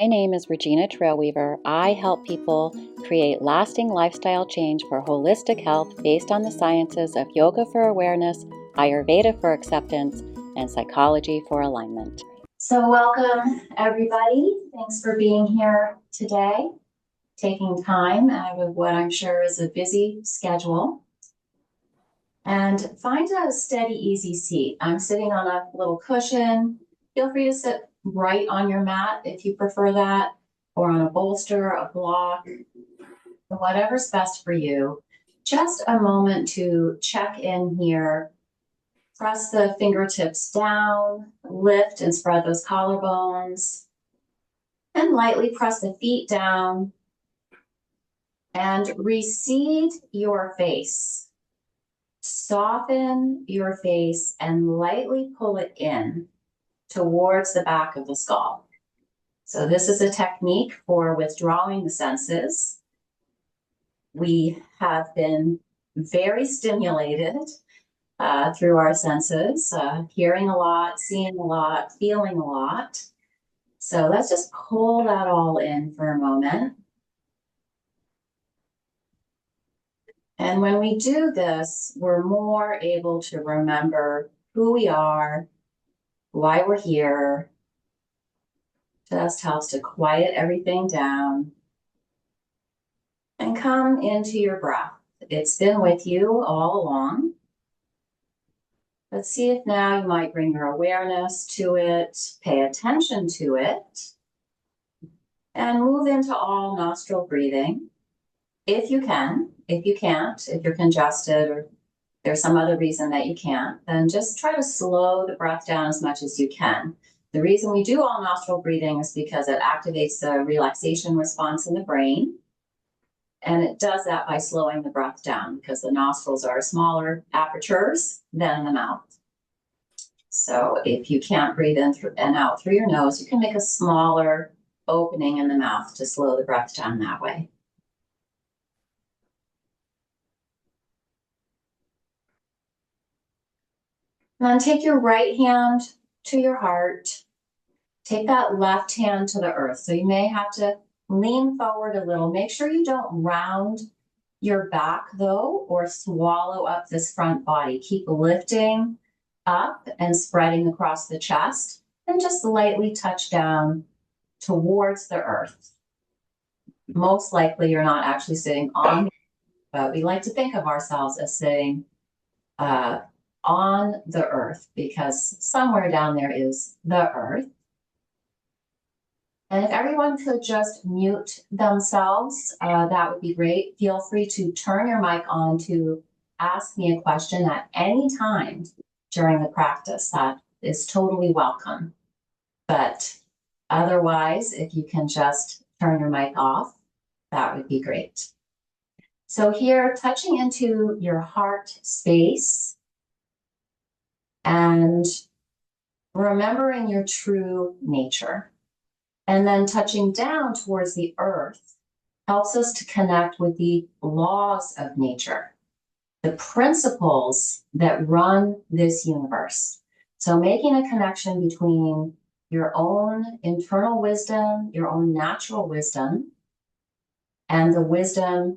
My name is Regina Trailweaver. I help people create lasting lifestyle change for holistic health based on the sciences of yoga for awareness, Ayurveda for acceptance, and psychology for alignment. So welcome, everybody. Thanks for being here today, taking time out of what I'm sure is a busy schedule. And find a steady, easy seat. I'm sitting on a little cushion. Feel free to sit right on your mat if you prefer that, or on a bolster, a block, whatever's best for you. Just a moment to check in here. Press the fingertips down, lift and spread those collarbones, and lightly press the feet down and recede your face. Soften your face and lightly pull it in towards the back of the skull. So this is a technique for withdrawing the senses. We have been very stimulated through our senses, hearing a lot, seeing a lot, feeling a lot. So let's just pull that all in for a moment. And when we do this, we're more able to remember who we are, why we're here. Just helps to quiet everything down and come into your breath. It's been with you all along. Let's see if now you might bring your awareness to it, pay attention to it, and move into all nostril breathing. If you can. If you can't, if you're congested or there's some other reason that you can't, then just try to slow the breath down as much as you can. The reason we do all nostril breathing is because it activates the relaxation response in the brain. And it does that by slowing the breath down because the nostrils are smaller apertures than the mouth. So if you can't breathe in and out through your nose, you can make a smaller opening in the mouth to slow the breath down that way. And then take your right hand to your heart. Take that left hand to the earth. So you may have to lean forward a little. Make sure you don't round your back though, or swallow up this front body. Keep lifting up and spreading across the chest, and just lightly touch down towards the earth. Most likely you're not actually sitting on, but we like to think of ourselves as sitting on the earth, because somewhere down there is the earth. And if everyone could just mute themselves, that would be great. Feel free to turn your mic on to ask me a question at any time during the practice. That is totally welcome. But otherwise, if you can just turn your mic off, that would be great. So here, touching into your heart space and remembering your true nature. And then touching down towards the earth helps us to connect with the laws of nature, the principles that run this universe. So making a connection between your own internal wisdom, your own natural wisdom, and the wisdom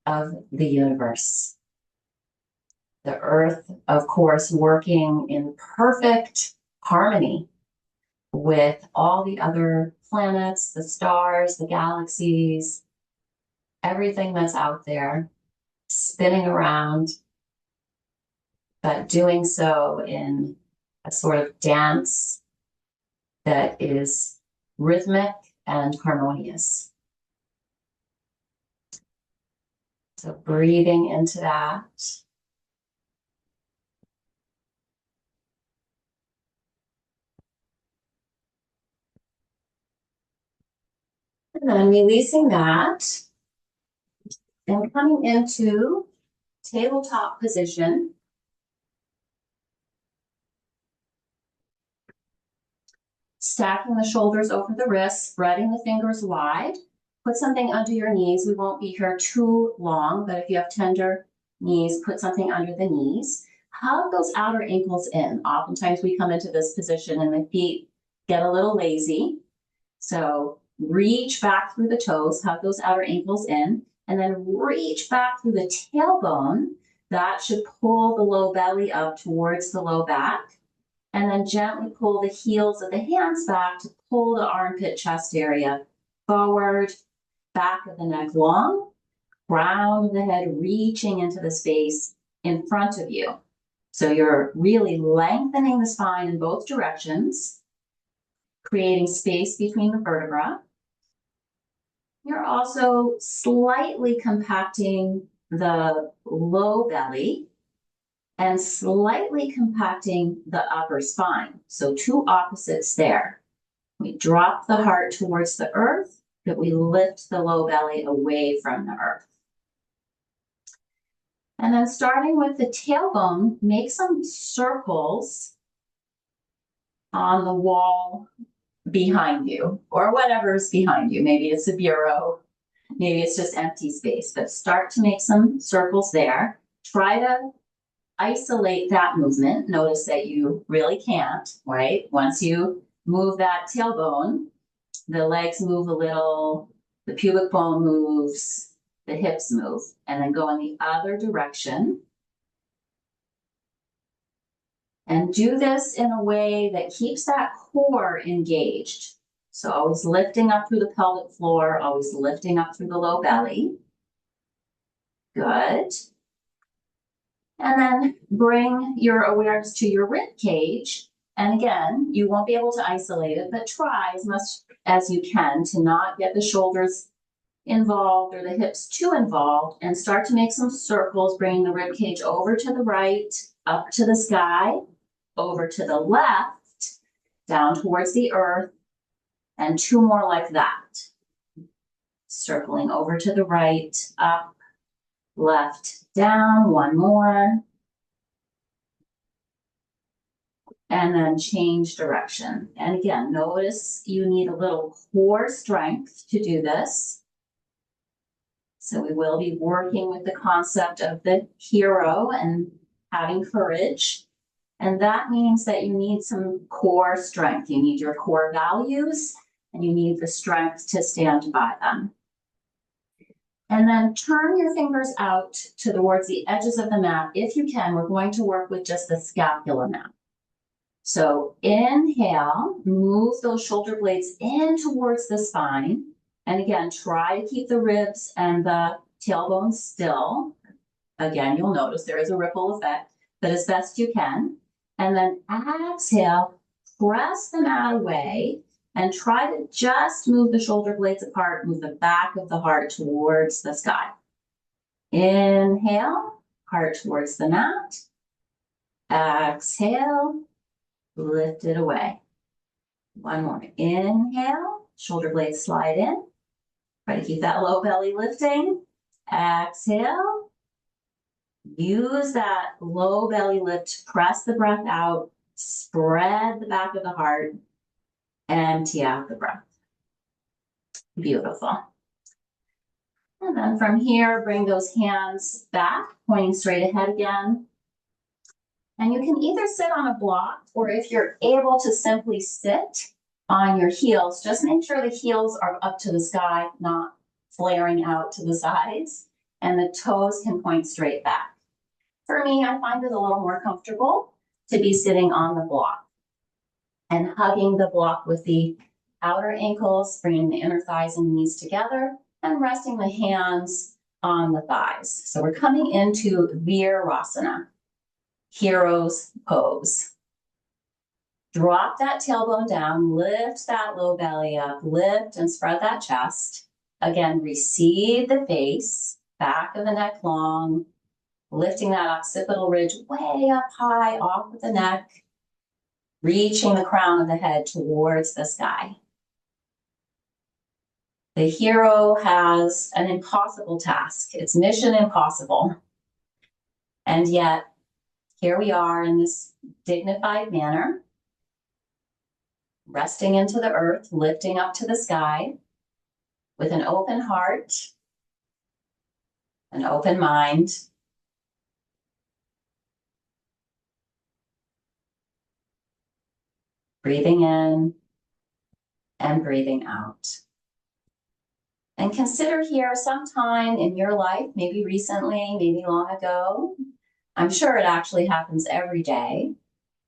of the universe. The earth, of course, working in perfect harmony with all the other planets, the stars, the galaxies, everything that's out there, spinning around, but doing so in a sort of dance that is rhythmic and harmonious. So breathing into that. And then releasing that and coming into tabletop position. Stacking the shoulders over the wrists, spreading the fingers wide. Put something under your knees. We won't be here too long, but if you have tender knees, put something under the knees. Hug those outer ankles in. Oftentimes we come into this position and the feet get a little lazy. So reach back through the toes, hug those outer ankles in, and then reach back through the tailbone. That should pull the low belly up towards the low back. And then gently pull the heels of the hands back to pull the armpit chest area forward, back of the neck long, crown of the head reaching into the space in front of you. So you're really lengthening the spine in both directions, creating space between the vertebrae. You're also slightly compacting the low belly and slightly compacting the upper spine. So two opposites there. We drop the heart towards the earth, but we lift the low belly away from the earth. And then starting with the tailbone, make some circles on the wall behind you, or whatever's behind you. Maybe it's a bureau, maybe it's just empty space, but start to make some circles there. Try to isolate that movement. Notice that you really can't, right? Once you move that tailbone, the legs move a little, the pubic bone moves, the hips move, and then go in the other direction. And do this in a way that keeps that core engaged. So always lifting up through the pelvic floor, always lifting up through the low belly. Good. And then bring your awareness to your rib cage. And again, you won't be able to isolate it, but try as much as you can to not get the shoulders involved or the hips too involved, and start to make some circles, bringing the rib cage over to the right, up to the sky, over to the left, down towards the earth, and two more like that. Circling over to the right, up, left, down, one more. And then change direction. And again, notice you need a little core strength to do this. So we will be working with the concept of the hero and having courage. And that means that you need some core strength. You need your core values, and you need the strength to stand by them. And then turn your fingers out towards the edges of the mat. If you can, we're going to work with just the scapular mat. So inhale, move those shoulder blades in towards the spine. And again, try to keep the ribs and the tailbone still. Again, you'll notice there is a ripple effect, but as best you can. And then exhale, press the mat away and try to just move the shoulder blades apart, move the back of the heart towards the sky. Inhale, heart towards the mat. Exhale, lift it away. One more. Inhale, shoulder blades slide in. Try to keep that low belly lifting. Exhale. Use that low belly lift to press the breath out, spread the back of the heart, empty out the breath. Beautiful. And then from here, bring those hands back, pointing straight ahead again. And you can either sit on a block, or if you're able to simply sit on your heels, just make sure the heels are up to the sky, not flaring out to the sides, and the toes can point straight back. For me, I find it a little more comfortable to be sitting on the block and hugging the block with the outer ankles, bringing the inner thighs and knees together, and resting the hands on the thighs. So we're coming into Virasana, hero's pose. Drop that tailbone down, lift that low belly up, lift and spread that chest. Again, receive the face, back of the neck long, lifting that occipital ridge way up high off of the neck, reaching the crown of the head towards the sky. The hero has an impossible task. It's mission impossible. And yet, here we are in this dignified manner, resting into the earth, lifting up to the sky, with an open heart, an open mind, breathing in and breathing out. And consider here sometime in your life, maybe recently, maybe long ago. I'm sure it actually happens every day,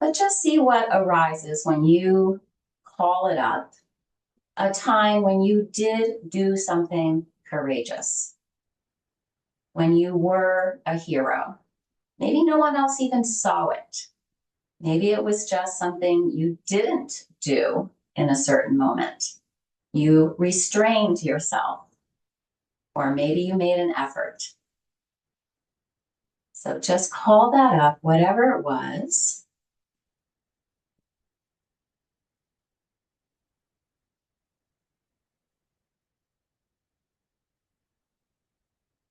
but just see what arises when you call it up. A time when you did do something courageous, when you were a hero. Maybe no one else even saw it. Maybe it was just something you didn't do in a certain moment. You restrained yourself, or maybe you made an effort. So just call that up, whatever it was.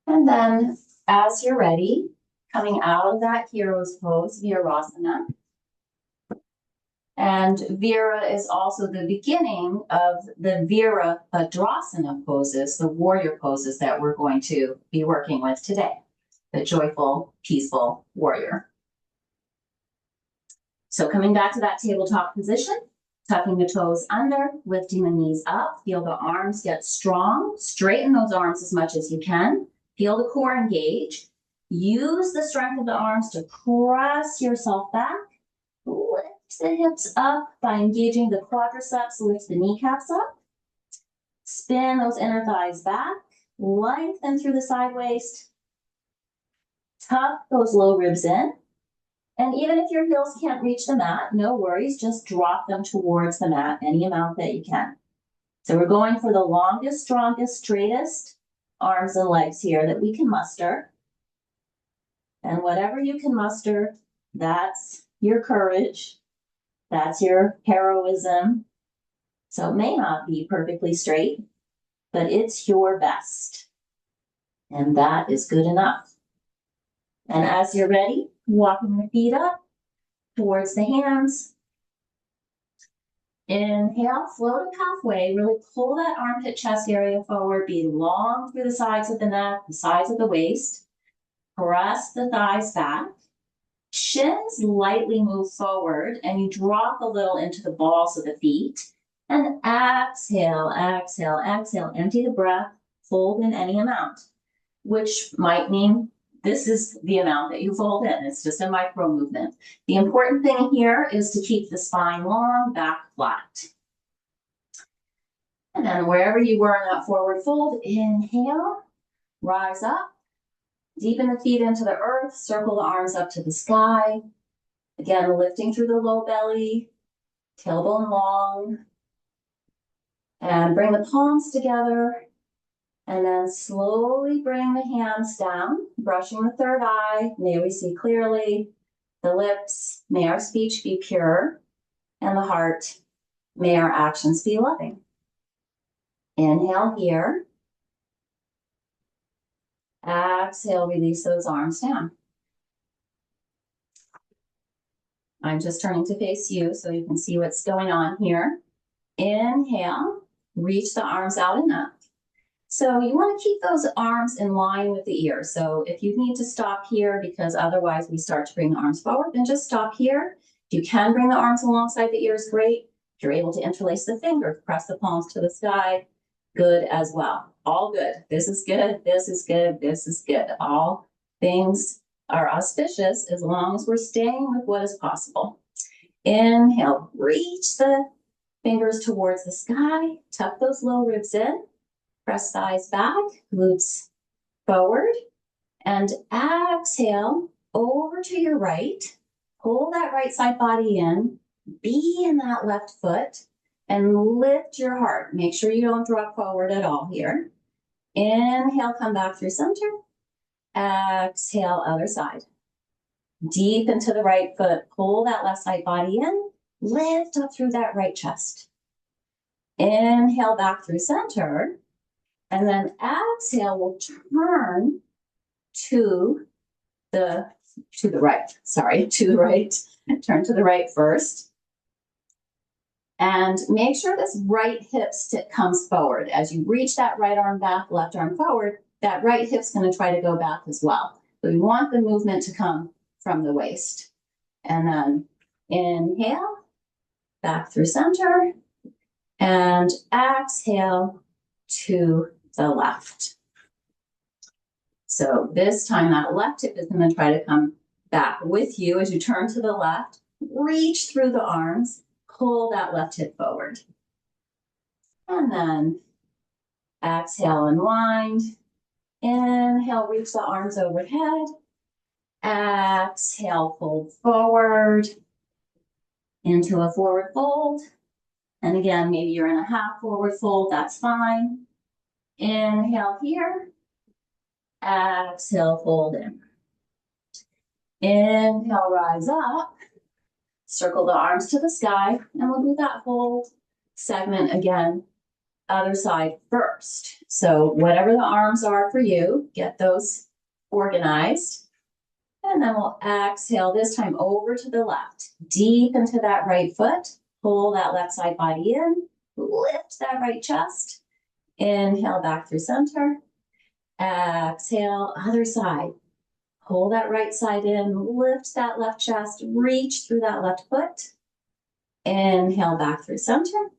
And then as you're ready, coming out of that hero's pose, Virasana. And Vira is also the beginning of the Virabhadrasana poses, the warrior poses that we're going to be working with today. The joyful, peaceful warrior. So coming back to that tabletop position, tucking the toes under, lifting the knees up, feel the arms get strong, straighten those arms as much as you can, feel the core engage, use the strength of the arms to press yourself back, lift the hips up by engaging the quadriceps, lift the kneecaps up, spin those inner thighs back, lengthen through the side waist, tuck those low ribs in. And even if your heels can't reach the mat, no worries, just drop them towards the mat any amount that you can. So we're going for the longest, strongest, straightest arms and legs here that we can muster. And whatever you can muster, that's your courage, that's your heroism. So it may not be perfectly straight, but it's your best. And that is good enough. And as you're ready, walking the feet up towards the hands. Inhale, float up halfway, really pull that armpit chest area forward, be long through the sides of the neck, the sides of the waist. Press the thighs back. Shins lightly move forward and you drop a little into the balls of the feet. And exhale, exhale, exhale, empty the breath, fold in any amount, which might mean this is the amount that you fold in. It's just a micro movement. The important thing here is to keep the spine long, back flat. And then wherever you were in that forward fold, inhale, rise up, deepen the feet into the earth, circle the arms up to the sky. Again, lifting through the low belly, tailbone long. And bring the palms together. And then slowly bring the hands down, brushing the third eye. May we see clearly. The lips, may our speech be pure. And the heart, may our actions be loving. Inhale here. Exhale, release those arms down. I'm just turning to face you so you can see what's going on here. Inhale, reach the arms out and up. So you want to keep those arms in line with the ear. So if you need to stop here because otherwise we start to bring the arms forward, then just stop here. If you can bring the arms alongside the ears, great. If you're able to interlace the fingers, press the palms to the sky, good as well. All good. This is good. This is good. This is good. All things are auspicious as long as we're staying with what is possible. Inhale, reach the fingers towards the sky, tuck those low ribs in. Press thighs back, glutes forward, and exhale over to your right. Pull that right side body in, be in that left foot, and lift your heart. Make sure you don't drop forward at all here. Inhale, come back through center. Exhale, other side. Deep into the right foot, pull that left side body in, lift up through that right chest. Inhale, back through center. And then exhale, we'll turn to the right. Turn to the right first. And make sure this right hip stick comes forward. As you reach that right arm back, left arm forward, that right hip's going to try to go back as well. But we want the movement to come from the waist. And then inhale, back through center. And exhale to the left. So this time that left hip is going to try to come back with you as you turn to the left. Reach through the arms, pull that left hip forward. And then exhale, unwind. Inhale, reach the arms overhead. Exhale, fold forward into a forward fold. And again, maybe you're in a half forward fold, that's fine. Inhale here. Exhale, fold in. Inhale, rise up. Circle the arms to the sky, and we'll do that whole segment again, other side first. So whatever the arms are for you, get those organized. And then we'll exhale this time over to the left, deep into that right foot. Pull that left side body in, lift that right chest. Inhale back through center. Exhale, other side. Pull that right side in, lift that left chest, reach through that left foot. Inhale back through center.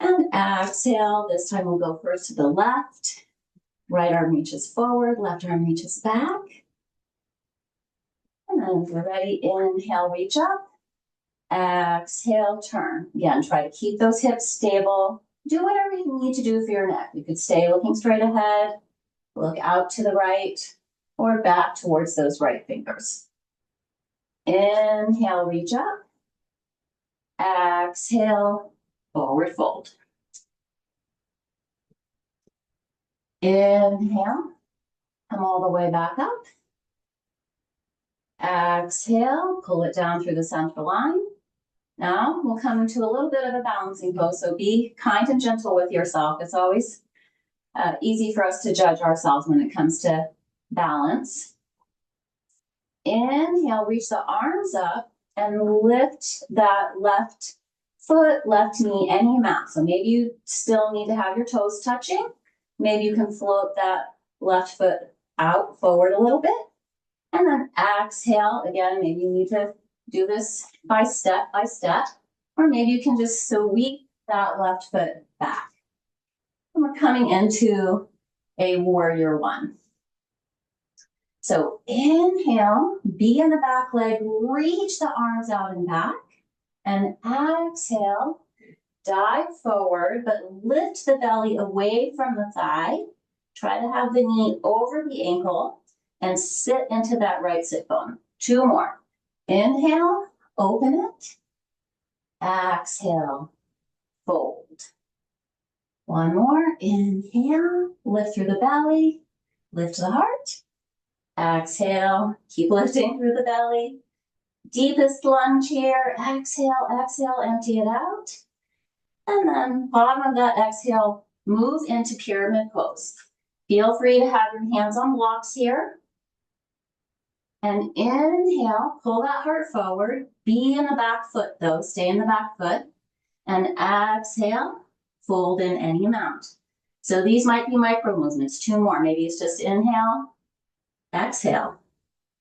And exhale, this time we'll go first to the left. Right arm reaches forward, left arm reaches back. And then if you're ready, inhale, reach up. Exhale, turn. Again, try to keep those hips stable. Do whatever you need to do for your neck. You could stay looking straight ahead, look out to the right, or back towards those right fingers. Inhale, reach up. Exhale, forward fold. Inhale, come all the way back up. Exhale, pull it down through the center line. Now we'll come into a little bit of a balancing pose, so be kind and gentle with yourself. It's always easy for us to judge ourselves when it comes to balance. Inhale, reach the arms up and lift that left foot, left knee any amount. So maybe you still need to have your toes touching. Maybe you can float that left foot out forward a little bit. And then exhale, again, maybe you need to do this by step, or maybe you can just sweep that left foot back. And we're coming into a warrior one. So inhale, be in the back leg, reach the arms out and back, and exhale, dive forward, but lift the belly away from the thigh. Try to have the knee over the ankle and sit into that right sit bone. 2 more. Inhale, open it. Exhale, fold. 1 more. Inhale, lift through the belly, lift the heart. Exhale, keep lifting through the belly. Deepest lunge here. Exhale, exhale, empty it out. And then bottom of that exhale, move into pyramid pose. Feel free to have your hands on blocks here. And inhale, pull that heart forward. Be in the back foot though, stay in the back foot. And exhale, fold in any amount. So these might be micro movements, 2 more. Maybe it's just inhale, exhale.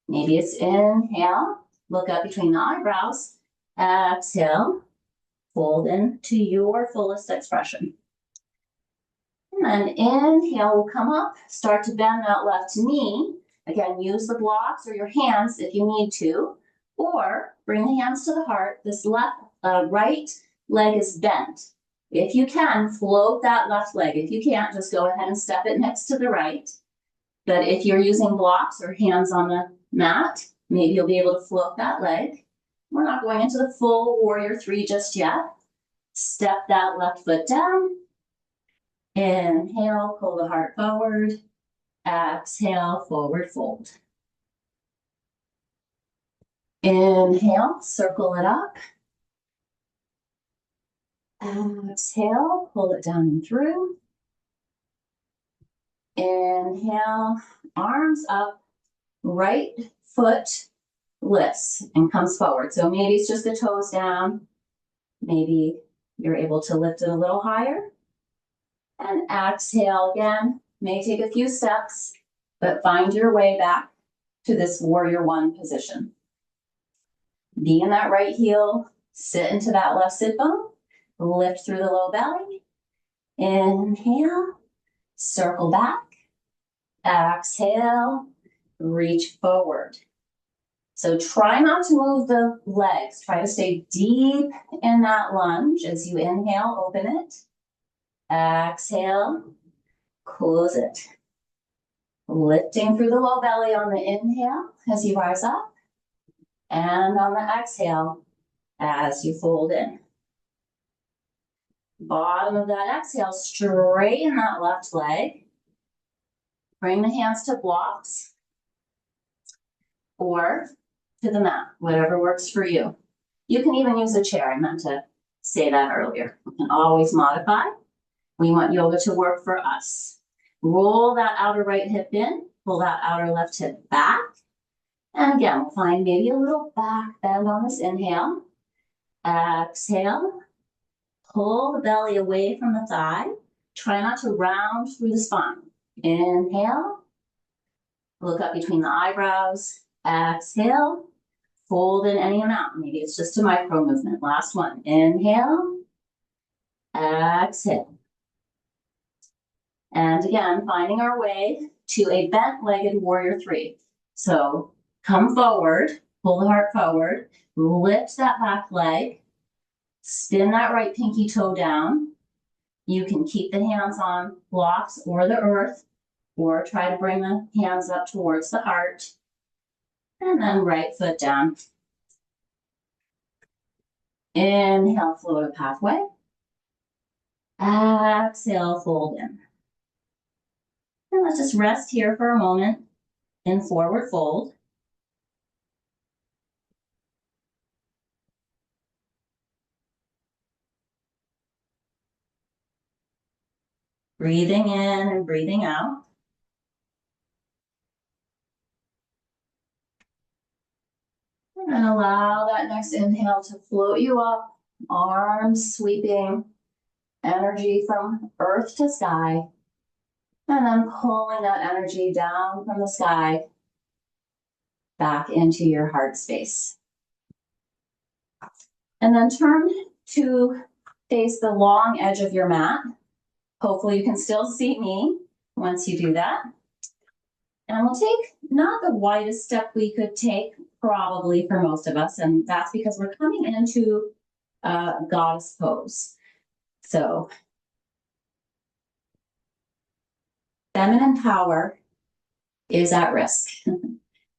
Maybe it's inhale, look up between the eyebrows, exhale, fold into your fullest expression. And then inhale, we'll come up, start to bend that left knee. Again, use the blocks or your hands if you need to, or bring the hands to the heart. This right leg is bent. If you can, float that left leg. If you can't, just go ahead and step it next to the right. But if you're using blocks or hands on the mat, maybe you'll be able to float that leg. We're not going into the full warrior 3 just yet. Step that left foot down. Inhale, pull the heart forward. Exhale, forward fold. Inhale, circle it up. Exhale, pull it down and through. Inhale, arms up, right foot lifts and comes forward. So maybe it's just the toes down. Maybe you're able to lift it a little higher. And exhale again. May take a few steps, but find your way back to this warrior 1 position. Be in that right heel, sit into that left sit bone, lift through the low belly. Inhale, circle back. Exhale, reach forward. So try not to move the legs. Try to stay deep in that lunge as you inhale, open it. Exhale, close it. Lifting through the low belly on the inhale as you rise up. And on the exhale as you fold in. Bottom of that exhale, straighten that left leg. Bring the hands to blocks or to the mat, whatever works for you. You can even use a chair. I meant to say that earlier. You can always modify. We want yoga to work for us. Roll that outer right hip in, pull that outer left hip back. And again, we'll find maybe a little back bend on this inhale. Exhale, pull the belly away from the thigh. Try not to round through the spine. Inhale, look up between the eyebrows. Exhale, fold in any amount. Maybe it's just a micro movement. Last one. Inhale, exhale. And again, finding our way to a bent-legged warrior three. So come forward, pull the heart forward, lift that back leg, spin that right pinky toe down. You can keep the hands on blocks or the earth, or try to bring the hands up towards the heart. And then right foot down. Inhale, float a pathway. Exhale, fold in. And let's just rest here for a moment in forward fold. Breathing in and breathing out. And then allow that next inhale to float you up, arms sweeping, energy from earth to sky. And then pulling that energy down from the sky back into your heart space. And then turn to face the long edge of your mat. Hopefully you can still see me once you do that. And we'll take not the widest step we could take probably for most of us, and that's because we're coming into goddess pose. So feminine power is at risk.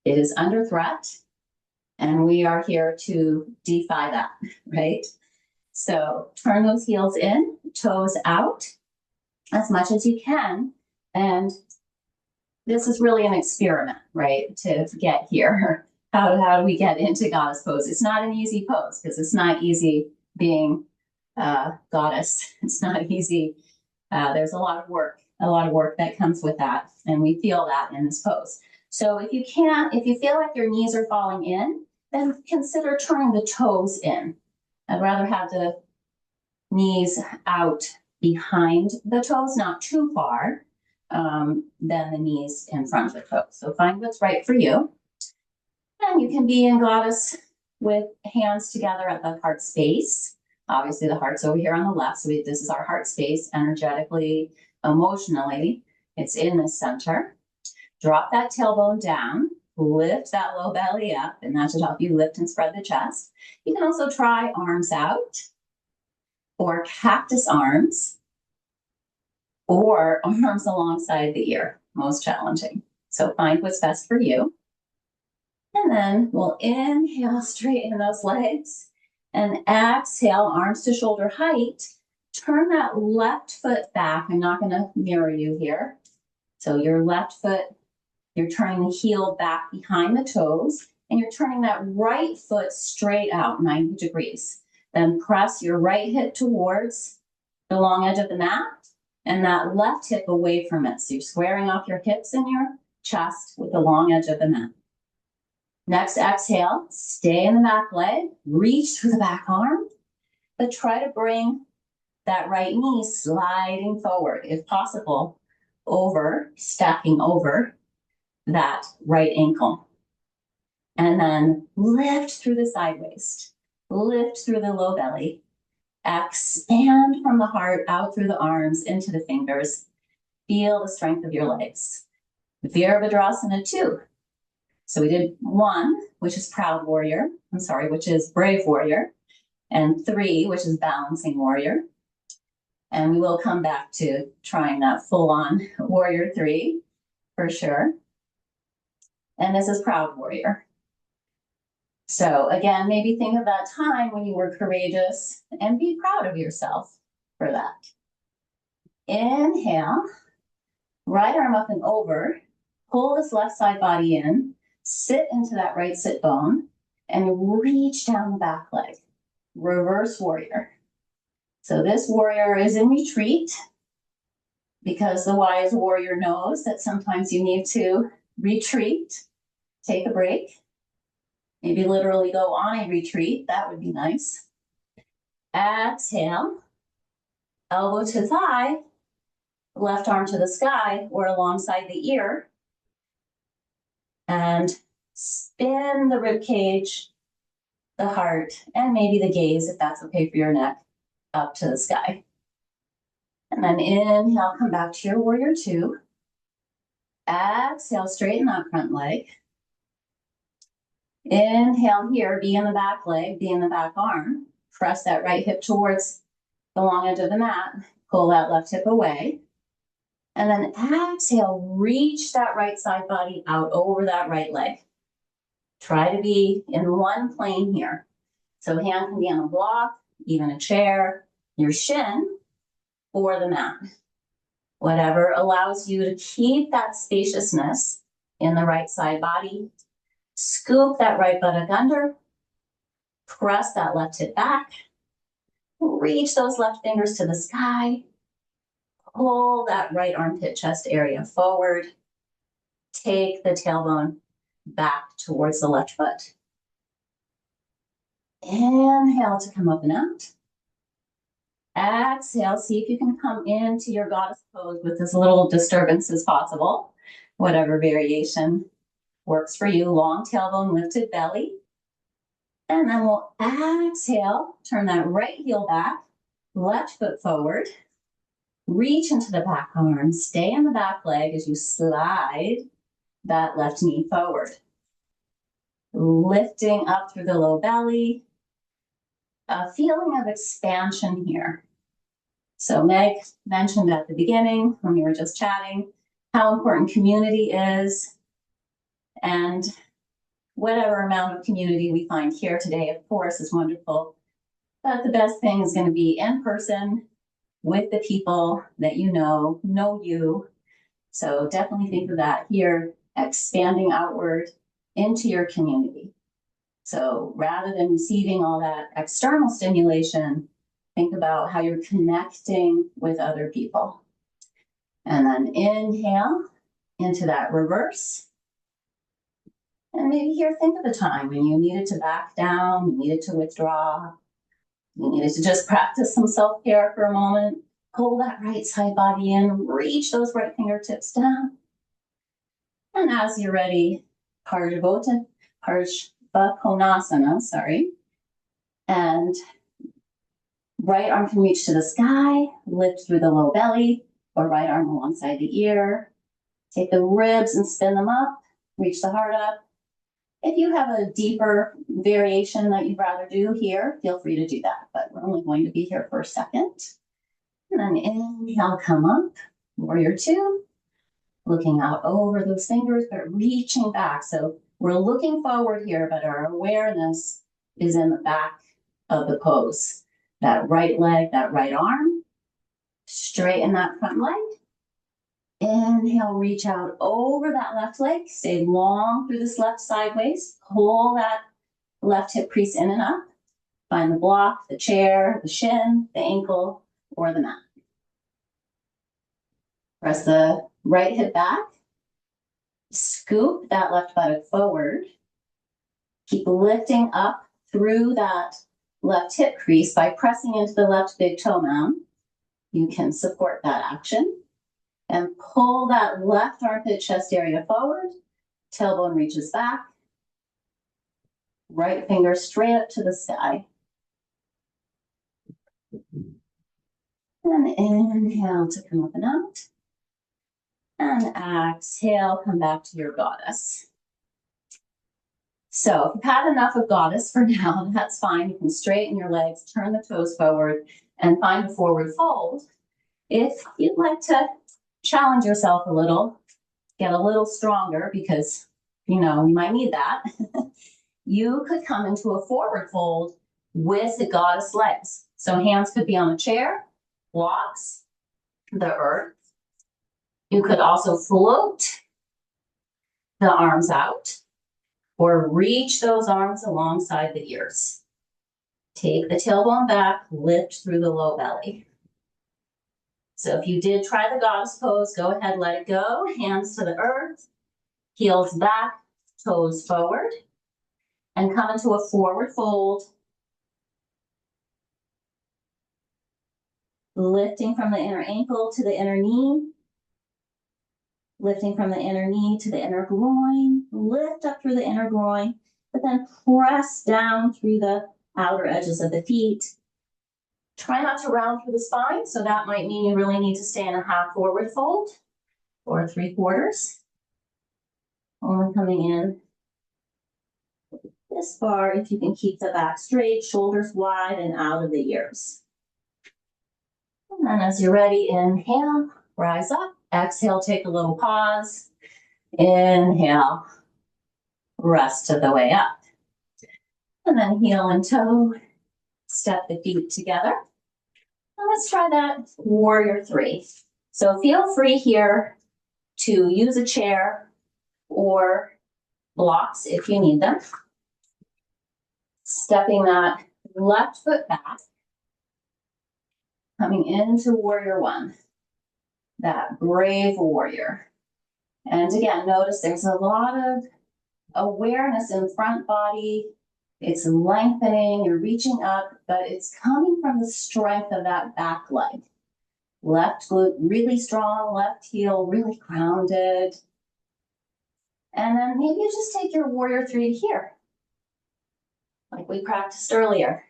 It is under threat, and we are here to defy that, right? So turn those heels in, toes out as much as you can. And this is really an experiment, right, to get here. How do we get into goddess pose? It's not an easy pose because it's not easy being goddess. It's not easy. There's a lot of work that comes with that. And we feel that in this pose. So if you feel like your knees are falling in, then consider turning the toes in. I'd rather have the knees out behind the toes, not too far, than the knees in front of the toes. So find what's right for you. And you can be in goddess with hands together at the heart space. Obviously the heart's over here on the left, so this is our heart space energetically, emotionally. It's in the center. Drop that tailbone down, lift that low belly up, and that should help you lift and spread the chest. You can also try arms out, or cactus arms, or arms alongside the ear, most challenging. So find what's best for you. And then we'll inhale, straighten those legs, and exhale, arms to shoulder height. Turn that left foot back. I'm not going to mirror you here. So your left foot, you're turning the heel back behind the toes, and you're turning that right foot straight out 90 degrees. Then press your right hip towards the long edge of the mat, and that left hip away from it. So you're squaring off your hips and your chest with the long edge of the mat. Next exhale, stay in the back leg, reach through the back arm, but try to bring that right knee sliding forward, if possible, stacking over that right ankle. And then lift through the side waist, lift through the low belly. Expand from the heart out through the arms into the fingers. Feel the strength of your legs. Virabhadrasana 2. So we did 1, which is proud warrior. Which is brave warrior. And 3, which is balancing warrior. And we will come back to trying that full-on warrior 3 for sure. And this is proud warrior. So again, maybe think of that time when you were courageous and be proud of yourself for that. Inhale, right arm up and over, pull this left side body in, sit into that right sit bone, and reach down the back leg. Reverse warrior. So this warrior is in retreat because the wise warrior knows that sometimes you need to retreat, take a break. Maybe literally go on a retreat. That would be nice. Exhale. Elbow to thigh. Left arm to the sky or alongside the ear. And spin the rib cage, the heart, and maybe the gaze, if that's okay for your neck, up to the sky. And then inhale, come back to your warrior 2. Exhale, straighten that front leg. Inhale here, be in the back leg, be in the back arm. Press that right hip towards the long edge of the mat. Pull that left hip away. And then exhale, reach that right side body out over that right leg. Try to be in one plane here. So hand can be on a block, even a chair, your shin, or the mat. Whatever allows you to keep that spaciousness in the right side body. Scoop that right buttock under. Press that left hip back. Reach those left fingers to the sky. Pull that right armpit chest area forward. Take the tailbone back towards the left foot. Inhale to come up and out. Exhale, see if you can come into your goddess pose with as little disturbance as possible. Whatever variation works for you. Long tailbone, lifted belly. And then we'll exhale, turn that right heel back, left foot forward. Reach into the back arm. Stay in the back leg as you slide that left knee forward. Lifting up through the low belly. A feeling of expansion here. So Meg mentioned at the beginning when we were just chatting how important community is. And whatever amount of community we find here today, of course, is wonderful. But the best thing is going to be in person with the people that you know you. So definitely think of that here, expanding outward into your community. So rather than receiving all that external stimulation, think about how you're connecting with other people. And then inhale into that reverse. And maybe here, think of a time when you needed to back down, you needed to withdraw, you needed to just practice some self-care for a moment. Pull that right side body in, reach those right fingertips down. And as you're ready, Parsvakonasana, and right arm can reach to the sky, lift through the low belly, or right arm alongside the ear. Take the ribs and spin them up, reach the heart up. If you have a deeper variation that you'd rather do here, feel free to do that, but we're only going to be here for a second. And then inhale, come up, warrior 2. Looking out over those fingers, but reaching back. So we're looking forward here, but our awareness is in the back of the pose. That right leg, that right arm, straighten that front leg. Inhale, reach out over that left leg. Stay long through this left sideways. Pull that left hip crease in and up. Find the block, the chair, the shin, the ankle, or the mat. Press the right hip back. Scoop that left buttock forward. Keep lifting up through that left hip crease by pressing into the left big toe mound. You can support that action. And pull that left armpit chest area forward. Tailbone reaches back. Right finger straight up to the sky. And inhale to come up and out. And exhale, come back to your goddess. So if you've had enough of goddess for now, that's fine. You can straighten your legs, turn the toes forward, and find a forward fold. If you'd like to challenge yourself a little, get a little stronger because, you might need that. You could come into a forward fold with the goddess legs. So hands could be on a chair, blocks, the earth. You could also float the arms out or reach those arms alongside the ears. Take the tailbone back, lift through the low belly. So if you did try the goddess pose, go ahead, let it go. Hands to the earth, heels back, toes forward, and come into a forward fold. Lifting from the inner ankle to the inner knee. Lifting from the inner knee to the inner groin. Lift up through the inner groin, but then press down through the outer edges of the feet. Try not to round through the spine, so that might mean you really need to stay in a half forward fold or 3/4. Only coming in this far if you can keep the back straight, shoulders wide and out of the ears. And then as you're ready, inhale, rise up. Exhale, take a little pause. Inhale, rest to the way up. And then heel and toe, step the feet together. And let's try that warrior 3. So feel free here to use a chair or blocks if you need them. Stepping that left foot back, coming into warrior 1, that brave warrior. And again, notice there's a lot of awareness in front body. It's lengthening, you're reaching up, but it's coming from the strength of that back leg. Left glute really strong, left heel really grounded. And then maybe you just take your warrior 3 here, like we practiced earlier.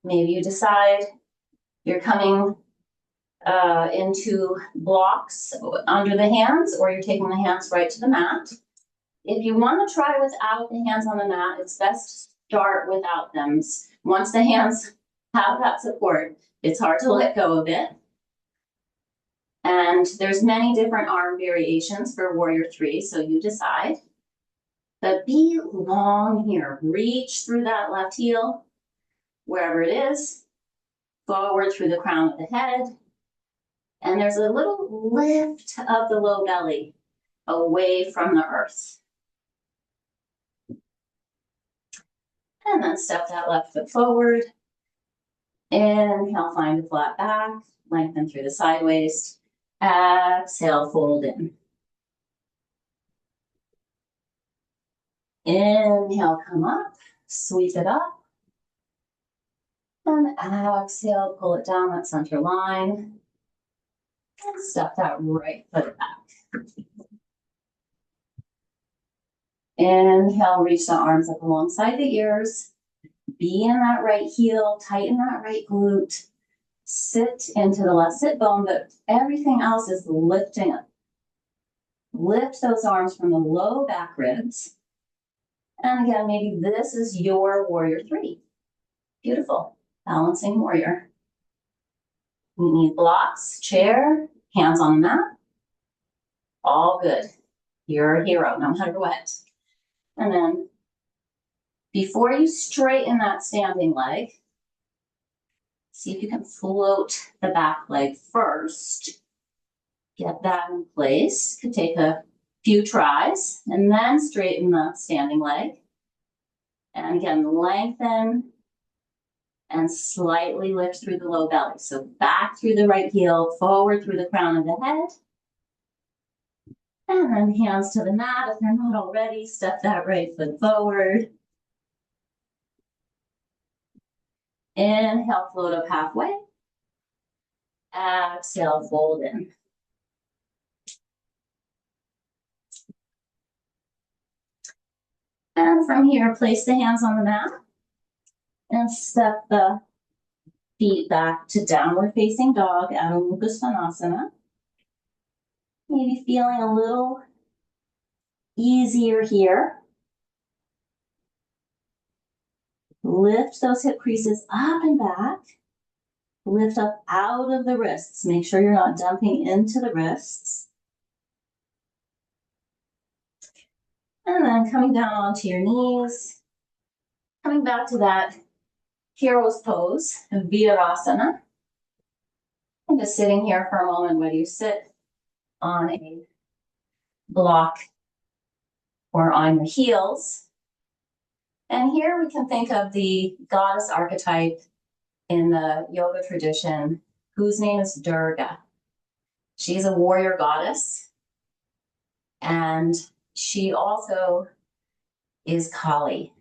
Maybe you decide you're coming into blocks under the hands, or you're taking the hands right to the mat. If you want to try without the hands on the mat, it's best to start without them. Once the hands have that support, it's hard to let go of it. And there's many different arm variations for warrior 3, so you decide. But be long here. Reach through that left heel, wherever it is, forward through the crown of the head. And there's a little lift of the low belly away from the earth. And then step that left foot forward. Inhale, find a flat back, lengthen through the side waist. Exhale, fold in. Inhale, come up, sweep it up. And exhale, pull it down that center line. And step that right foot back. Inhale, reach the arms up alongside the ears. Be in that right heel, tighten that right glute. Sit into the left sit bone, but everything else is lifting up. Lift those arms from the low back ribs. And again, maybe this is your warrior 3. Beautiful, balancing warrior. You need blocks, chair, hands on the mat. All good. You're a hero, no matter what. And then before you straighten that standing leg, see if you can float the back leg first. Get that in place. Could take a few tries, and then straighten the standing leg. And again, lengthen and slightly lift through the low belly. So back through the right heel, forward through the crown of the head. And then hands to the mat. If they're not already, step that right foot forward. Inhale, float up halfway. Exhale, fold in. And from here, place the hands on the mat and step the feet back to downward facing dog, Adho Mukha Svanasana. Maybe feeling a little easier here. Lift those hip creases up and back. Lift up out of the wrists. Make sure you're not dumping into the wrists. And then coming down onto your knees. Coming back to that hero's pose, Virasana. And just sitting here for a moment, whether you sit on a block or on your heels. And here we can think of the goddess archetype in the yoga tradition, whose name is Durga. She's a warrior goddess, and she also is Kali,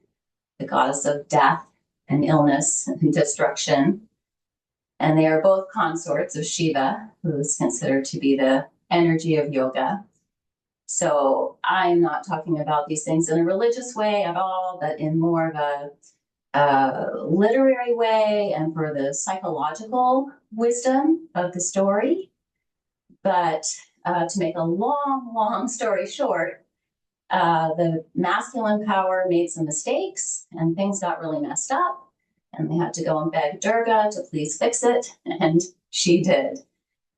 the goddess of death and illness and destruction. And they are both consorts of Shiva, who is considered to be the energy of yoga. So I'm not talking about these things in a religious way at all, but in more of a literary way and for the psychological wisdom of the story. But to make a long story short, the masculine power made some mistakes and things got really messed up, and they had to go and beg Durga to please fix it, and she did.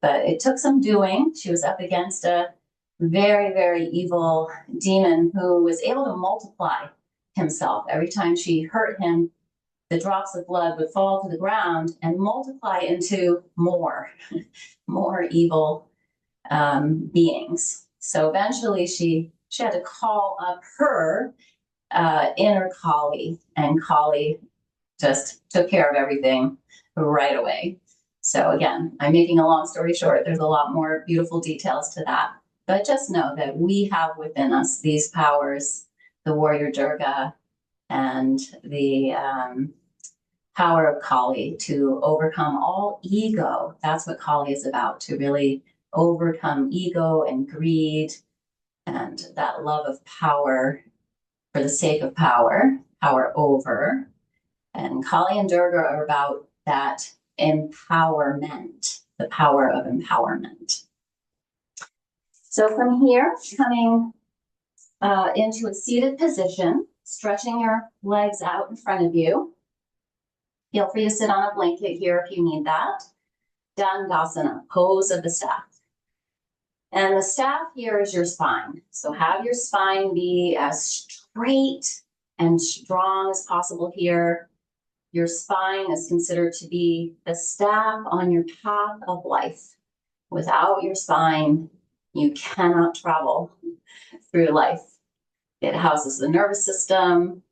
But it took some doing. She was up against a very evil demon who was able to multiply himself. Every time she hurt him, the drops of blood would fall to the ground and multiply into more evil beings. So eventually she had to call up her inner Kali, and Kali just took care of everything right away. So again, I'm making a long story short. There's a lot more beautiful details to that. But just know that we have within us these powers, the warrior Durga and the power of Kali to overcome all ego. That's what Kali is about, to really overcome ego and greed and that love of power for the sake of power over. And Kali and Durga are about that empowerment, the power of empowerment. So from here, coming into a seated position, stretching your legs out in front of you. Feel free to sit on a blanket here if you need that. Dandasana, pose of the staff. And the staff here is your spine. So have your spine be as straight and strong as possible here. Your spine is considered to be the staff on your path of life. Without your spine, you cannot travel through life. It houses the nervous system.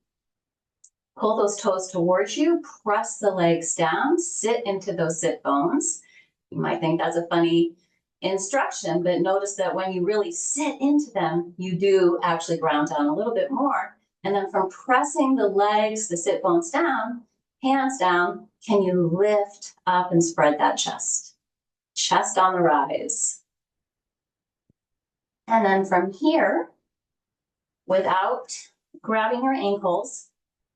Pull those toes towards you, press the legs down, sit into those sit bones. You might think that's a funny instruction, but notice that when you really sit into them, you do actually ground down a little bit more. And then from pressing the legs, the sit bones down, hands down, can you lift up and spread that chest? Chest on the rise. And then from here, without grabbing your ankles,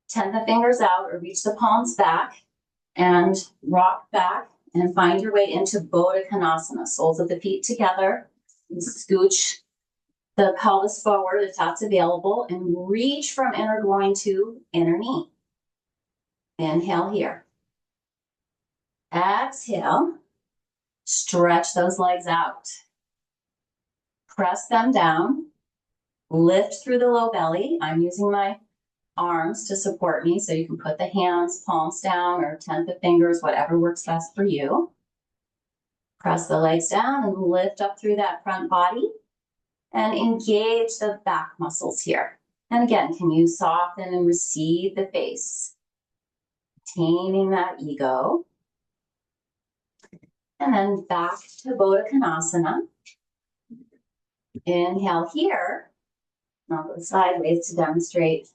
10 the fingers out or reach the palms back and rock back and find your way into Baddha Konasana. Soles of the feet together. And scooch the pelvis forward if that's available and reach from inner groin to inner knee. Inhale here. Exhale. Stretch those legs out. Press them down. Lift through the low belly. I'm using my arms to support me, so you can put the hands, palms down, or 10 the fingers, whatever works best for you. Press the legs down and lift up through that front body and engage the back muscles here. And again, can you soften and recede the face? Taming that ego. And then back to Baddha Konasana. Inhale here. I'll go sideways to demonstrate.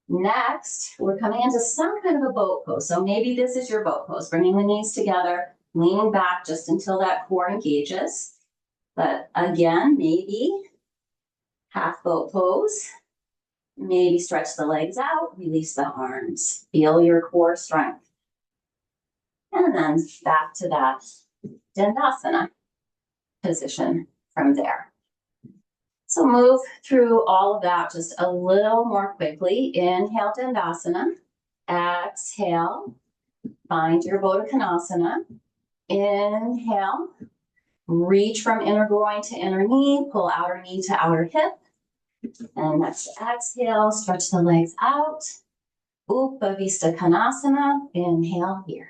Next, we're coming into some kind of a boat pose. So maybe this is your boat pose, bringing the knees together, leaning back just until that core engages. But again, maybe half boat pose. Maybe stretch the legs out, release the arms. Feel your core strength. And then back to that Dandasana position from there. So move through all of that just a little more quickly. Inhale, Dandasana. Exhale, find your Baddha Konasana. Inhale, reach from inner groin to inner knee, pull outer knee to outer hip. And next exhale, stretch the legs out. Upavista Konasana. Inhale here.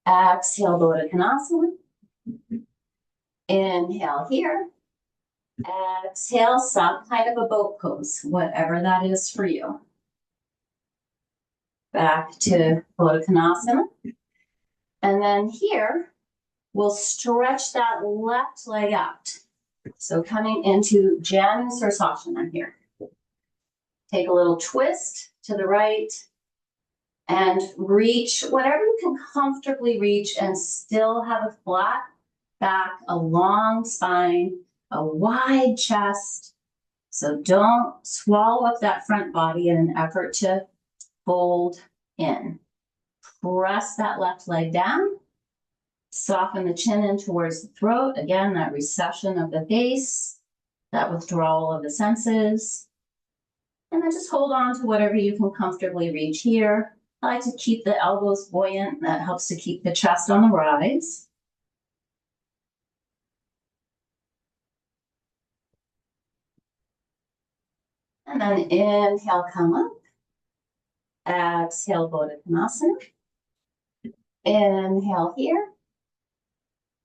Exhale, Baddha Konasana. Inhale here. Exhale, some kind of a boat pose, whatever that is for you. Back to Baddha Konasana. And then here, we'll stretch that left leg out. So coming into Janu Sirsasana here. Take a little twist to the right and reach whatever you can comfortably reach and still have a flat back, a long spine, a wide chest. So don't swallow up that front body in an effort to fold in. Press that left leg down. Soften the chin in towards the throat. Again, that recession of the face, that withdrawal of the senses. And then just hold on to whatever you can comfortably reach here. I like to keep the elbows buoyant. That helps to keep the chest on the rise. And then inhale, come up. Exhale, Baddha Konasana. Inhale here.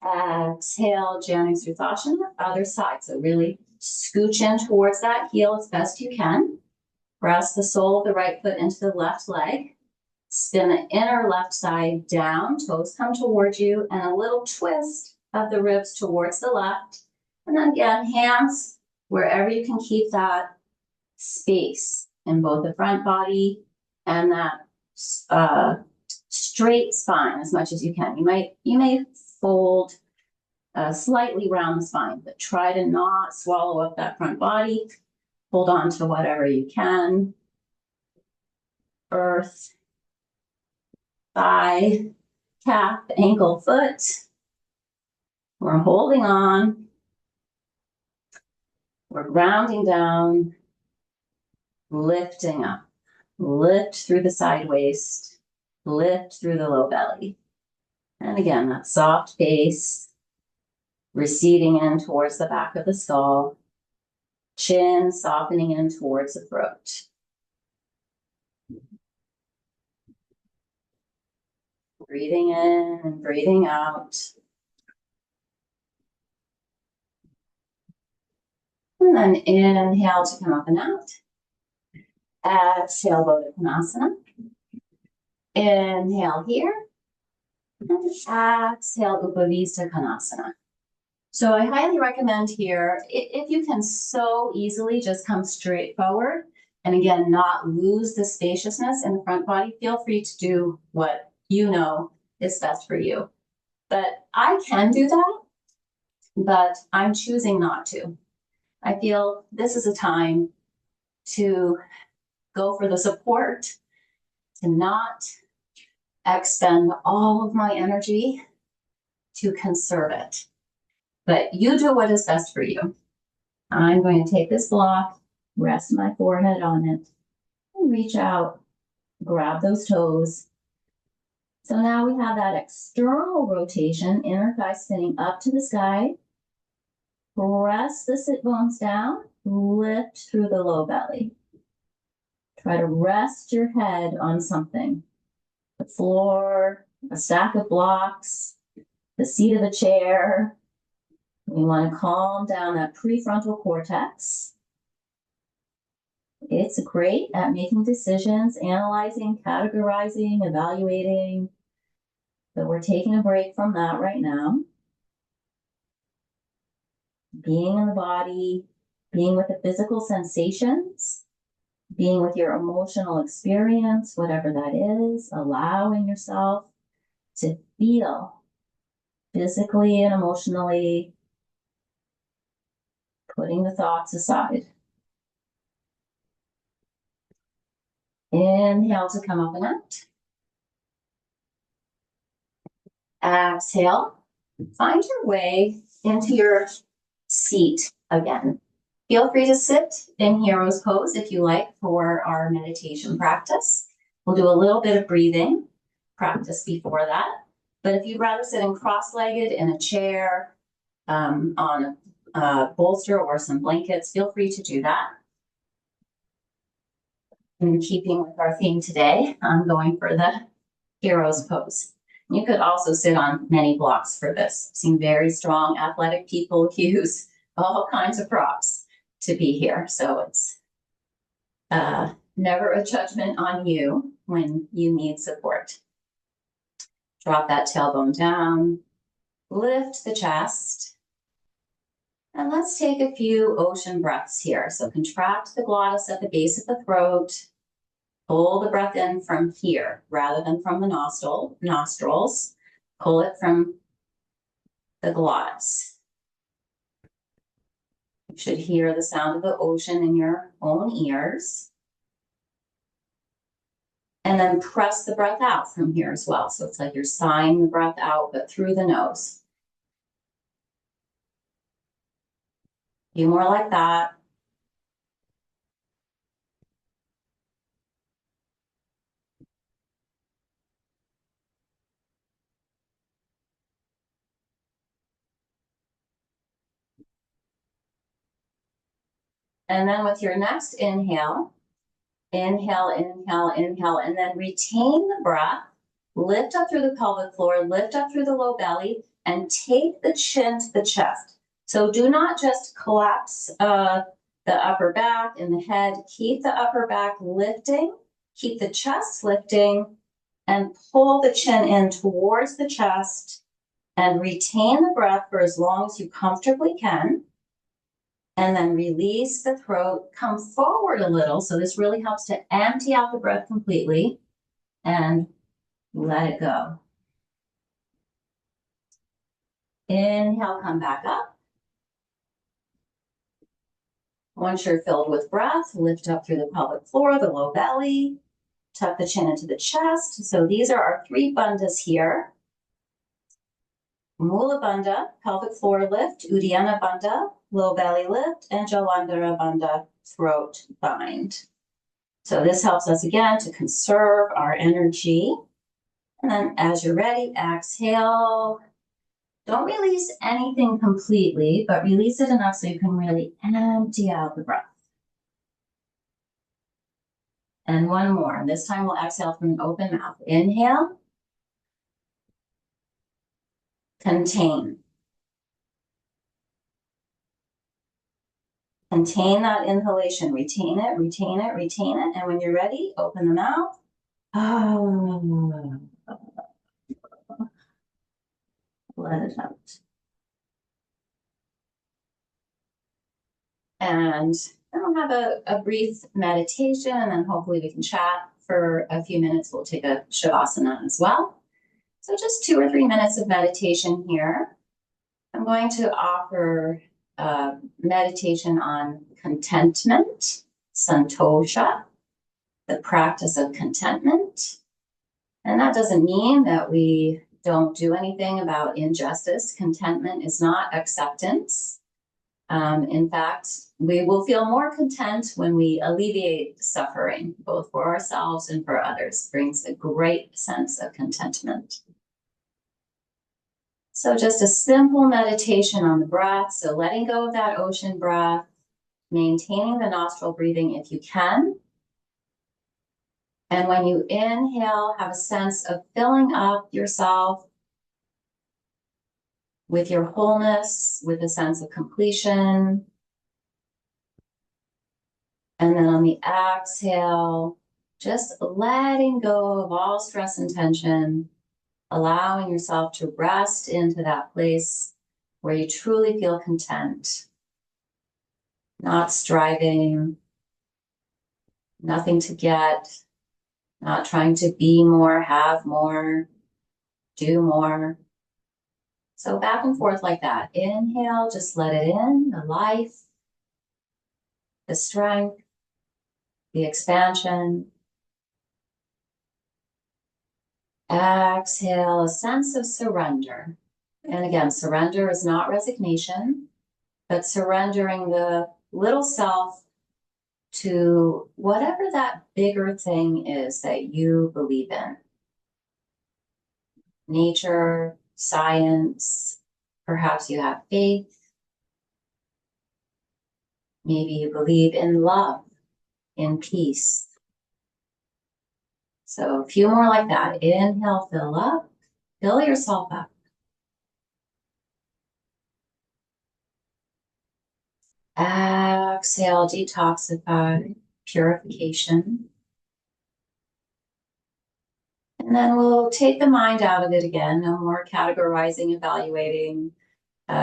Exhale, Janu Sirsasana, other side. So really scooch in towards that heel as best you can. Press the sole of the right foot into the left leg. Spin the inner left side down, toes come towards you, and a little twist of the ribs towards the left. And then again, hands wherever you can keep that space in both the front body and that straight spine as much as you can. You may fold slightly round the spine, but try to not swallow up that front body. Hold on to whatever you can. Earth, thigh, calf, ankle, foot. We're holding on. We're grounding down, lifting up. Lift through the side waist, lift through the low belly. And again, that soft base, receding in towards the back of the skull, chin softening in towards the throat. Breathing in and breathing out. And then inhale to come up and out. Exhale, Baddha Konasana. Inhale here. And exhale, Upavista Konasana. So I highly recommend here, if you can so easily just come straight forward, and again, not lose the spaciousness in the front body, feel free to do what you know is best for you. But I can do that, but I'm choosing not to. I feel this is a time to go for the support, to not expend all of my energy, to conserve it. But you do what is best for you. I'm going to take this block, rest my forehead on it, and reach out, grab those toes. So now we have that external rotation, inner thigh spinning up to the sky. Press the sit bones down, lift through the low belly. Try to rest your head on something. The floor, a stack of blocks, the seat of a chair. We want to calm down that prefrontal cortex. It's great at making decisions, analyzing, categorizing, evaluating. So we're taking a break from that right now. Being in the body, being with the physical sensations, being with your emotional experience, whatever that is, allowing yourself to feel physically and emotionally, putting the thoughts aside. Inhale to come up and out. Exhale. Find your way into your seat again. Feel free to sit in hero's pose if you like for our meditation practice. We'll do a little bit of breathing practice before that. But if you'd rather sit in cross-legged in a chair, on a bolster or some blankets, feel free to do that. In keeping with our theme today, I'm going for the hero's pose. You could also sit on many blocks for this. I've seen very strong athletic people use all kinds of props to be here. So it's never a judgment on you when you need support. Drop that tailbone down, lift the chest, and let's take a few ocean breaths here. So contract the glottis at the base of the throat, pull the breath in from here rather than from the nostrils. Pull it from the glottis. You should hear the sound of the ocean in your own ears. And then press the breath out from here as well. So it's like you're sighing the breath out, but through the nose. A few more like that. And then with your next inhale, inhale, inhale, inhale, and then retain the breath. Lift up through the pelvic floor, lift up through the low belly, and take the chin to the chest. So do not just collapse the upper back and the head. Keep the upper back lifting, keep the chest lifting, and pull the chin in towards the chest and retain the breath for as long as you comfortably can. And then release the throat, come forward a little. So this really helps to empty out the breath completely and let it go. Inhale, come back up. Once you're filled with breath, lift up through the pelvic floor, the low belly, tuck the chin into the chest. So these are our 3 bandhas here. Mula Bandha, pelvic floor lift, Uddiyana Bandha, low belly lift, and Jalandhara Bandha, throat bind. So this helps us again to conserve our energy. And then as you're ready, exhale. Don't release anything completely, but release it enough so you can really empty out the breath. And one more. And this time we'll exhale from an open mouth. Inhale. Contain. Contain that inhalation. Retain it, retain it, retain it. And when you're ready, open the mouth. Let it out. And then we'll have a brief meditation, and then hopefully we can chat for a few minutes. We'll take a Shavasana as well. So just 2 or 3 minutes of meditation here. I'm going to offer meditation on contentment, santosha, the practice of contentment. And that doesn't mean that we don't do anything about injustice. Contentment is not acceptance. In fact, we will feel more content when we alleviate suffering, both for ourselves and for others. It brings a great sense of contentment. So just a simple meditation on the breath. So letting go of that ocean breath, maintaining the nostril breathing if you can. And when you inhale, have a sense of filling up yourself with your wholeness, with a sense of completion. And then on the exhale, just letting go of all stress and tension, allowing yourself to rest into that place where you truly feel content, not striving, nothing to get, not trying to be more, have more, do more. So back and forth like that. Inhale, just let it in, the life, the strength, the expansion. Exhale, a sense of surrender. And again, surrender is not resignation, but surrendering the little self to whatever that bigger thing is that you believe in. Nature, science, perhaps you have faith. Maybe you believe in love, in peace. So a few more like that. Inhale, fill up, fill yourself up. Exhale, detoxify, purification. And then we'll take the mind out of it again. No more categorizing, evaluating,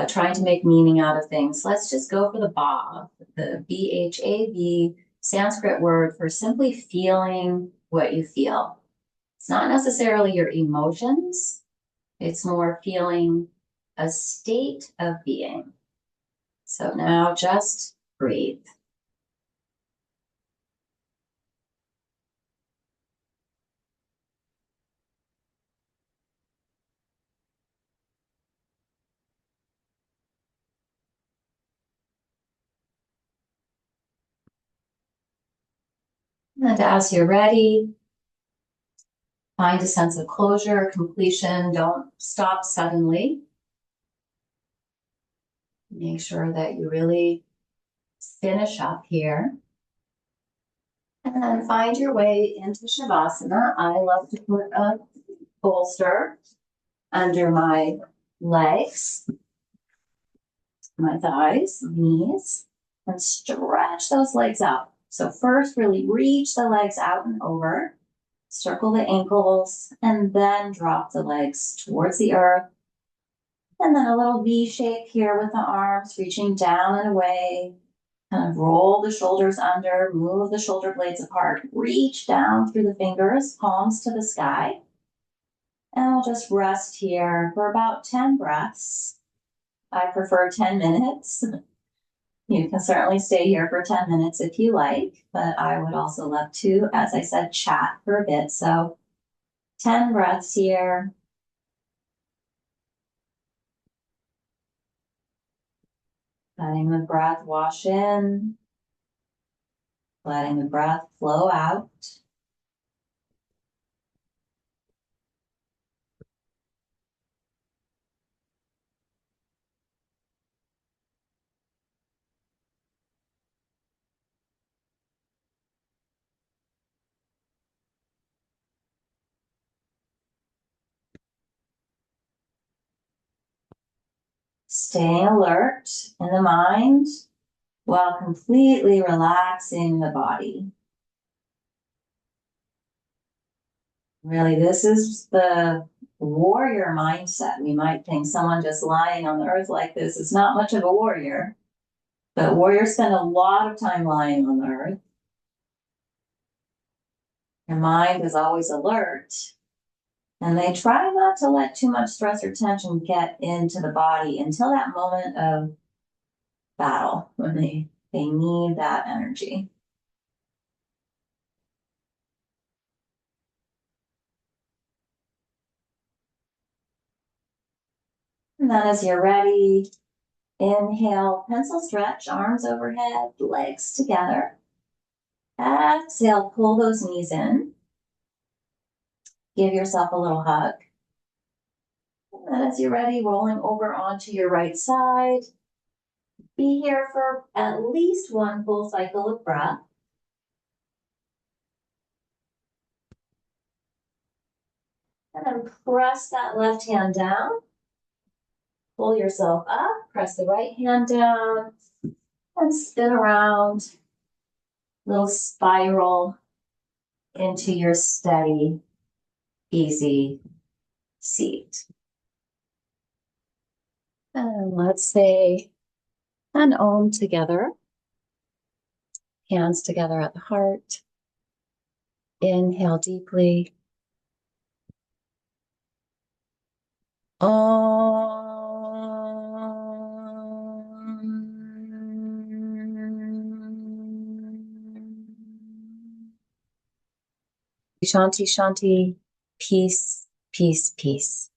trying to make meaning out of things. Let's just go for the bhav, the BHAV, Sanskrit word for simply feeling what you feel. It's not necessarily your emotions. It's more feeling a state of being. So now just breathe. And as you're ready, find a sense of closure, completion. Don't stop suddenly. Make sure that you really finish up here. And then find your way into Shavasana. I love to put a bolster under my legs, my thighs, knees, and stretch those legs out. So first, really reach the legs out and over, circle the ankles, and then drop the legs towards the earth. And then a little V shape here with the arms reaching down and away. Kind of roll the shoulders under, move the shoulder blades apart, reach down through the fingers, palms to the sky. And we'll just rest here for about 10 breaths. I prefer 10 minutes. You can certainly stay here for 10 minutes if you like, but I would also love to, as I said, chat for a bit. So 10 breaths here. Letting the breath wash in, letting the breath flow out. Staying alert in the mind while completely relaxing the body. Really, this is the warrior mindset. We might think someone just lying on the earth like this is not much of a warrior, but warriors spend a lot of time lying on the earth. Your mind is always alert, and they try not to let too much stress or tension get into the body until that moment of battle when they need that energy. And then as you're ready, inhale, pencil stretch, arms overhead, legs together. Exhale, pull those knees in. Give yourself a little hug. And then as you're ready, rolling over onto your right side. Be here for at least one full cycle of breath. And then press that left hand down. Pull yourself up, press the right hand down, and spin around. Little spiral into your steady, easy seat. And let's say an Om together. Hands together at the heart. Inhale deeply. Shanti, Shanti, peace, Peace, peace.